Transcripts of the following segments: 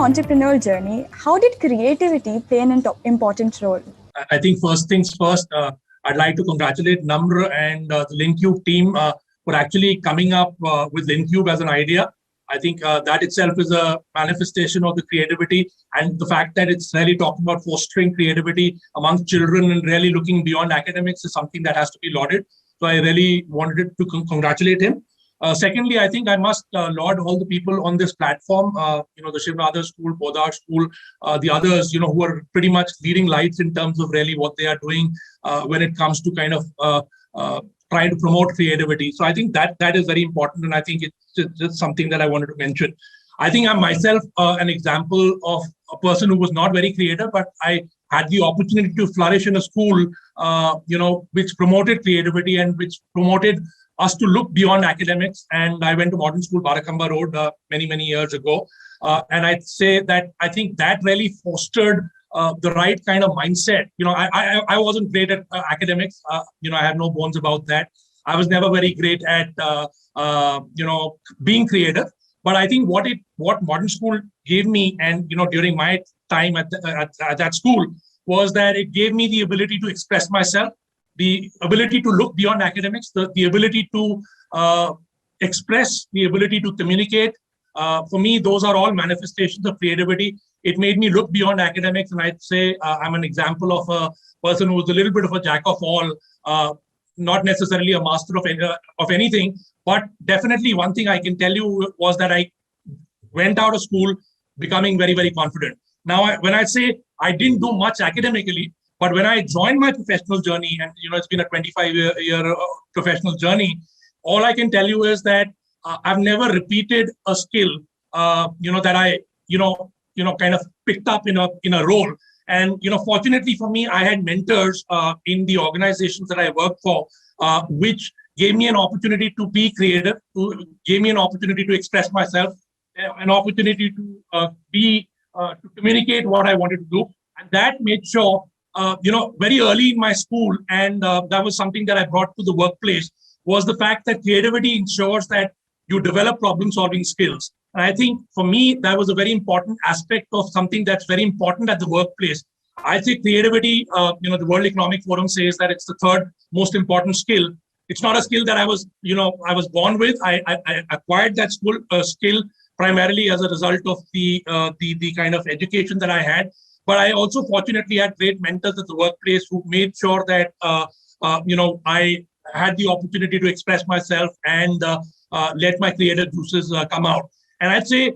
entrepreneurial journey, how did creativity play an important role? I think first things first, I'd like to congratulate Namr and the LinkCube team for actually coming up with LinkCube as an idea. I think that itself is a manifestation of the creativity, and the fact that it's really talking about fostering creativity among children and really looking beyond academics is something that has to be lauded. So I really wanted to congratulate him. Secondly, I think I must laud all the people on this platform, the Shiv Nadar School, Podar School, the others, who are pretty much leading lights in terms of really what they are doing when it comes to kind of trying to promote creativity. So I think that is very important. And I think it's just something that I wanted to mention. I think I'm myself an example of a person who was not very creative, but I had the opportunity to flourish in a school, which promoted creativity and which promoted us to look beyond academics. And I went to modern school, Barakamba Road, many, many years ago. And I'd say that I think that really fostered the right kind of mindset. I wasn't great at academics. I have no bones about that. I was never very great at, being creative. But I think what modern school gave me, and during my time at that school, was that it gave me the ability to express myself, the ability to look beyond academics, the ability to express, the ability to communicate. For me, those are all manifestations of creativity. It made me look beyond academics, and I'd say I'm an example of a person who was a little bit of a jack of all, not necessarily a master of anything, but definitely one thing I can tell you was that I went out of school becoming very, very confident. Now, when I say I didn't do much academically, but when I joined my professional journey, and it's been a 25-year professional journey, all I can tell you is that I've never repeated a skill, that I, kind of picked up in a role. And fortunately for me, I had mentors in the organizations that I worked for, which gave me an opportunity to be creative, gave me an opportunity to express myself, an opportunity to to communicate what I wanted to do, and that made sure. Very early in my school, and that was something that I brought to the workplace, was the fact that creativity ensures that you develop problem-solving skills. And I think for me, that was a very important aspect of something that's very important at the workplace. I think creativity, the World Economic Forum says that it's the third most important skill. It's not a skill that I was born with. I acquired that skill primarily as a result of the kind of education that I had. But I also fortunately had great mentors at the workplace who made sure that, I had the opportunity to express myself and let my creative juices come out. And I'd say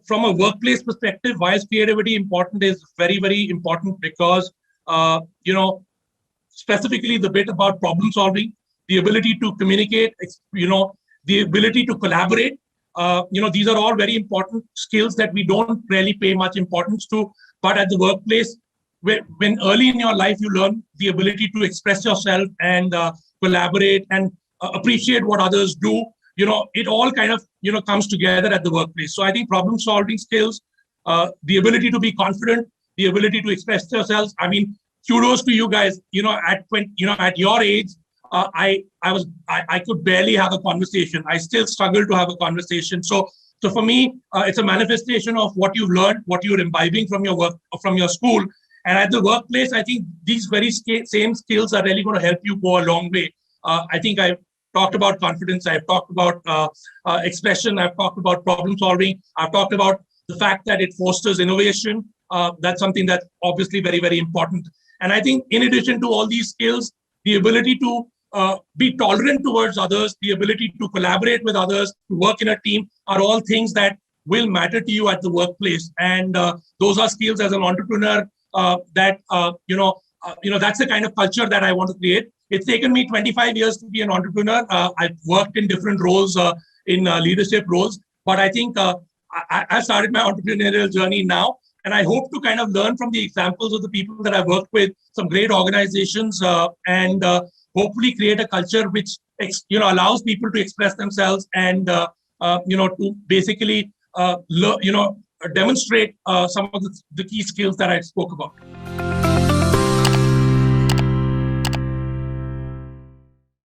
from a workplace perspective, why is creativity important is very, very important because, specifically the bit about problem solving, the ability to communicate, the ability to collaborate. These are all very important skills that we don't really pay much importance to. But at the workplace, when early in your life, you learn the ability to express yourself and collaborate and appreciate what others do, it all kind of, comes together at the workplace. So I think problem solving skills, the ability to be confident, the ability to express yourselves. I mean, kudos to you guys, at your age, I could barely have a conversation. I still struggle to have a conversation. So for me, it's a manifestation of what you've learned, what you're imbibing from your work, from your school. And at the workplace, I think these very same skills are really going to help you go a long way. I think I've talked about confidence. I've talked about expression. I've talked about problem solving. I've talked about the fact that it fosters innovation. That's something that's obviously very, very important. And I think in addition to all these skills, the ability to be tolerant towards others, the ability to collaborate with others, to work in a team are all things that will matter to you at the workplace. And those are skills as an entrepreneur that's the kind of culture that I want to create. It's taken me 25 years to be an entrepreneur. I've worked in different roles, in leadership roles, but I think I started my entrepreneurial journey now. And I hope to kind of learn from the examples of the people that I've worked with, some great organizations, and hopefully create a culture which allows people to express themselves and to basically demonstrate some of the key skills that I spoke about.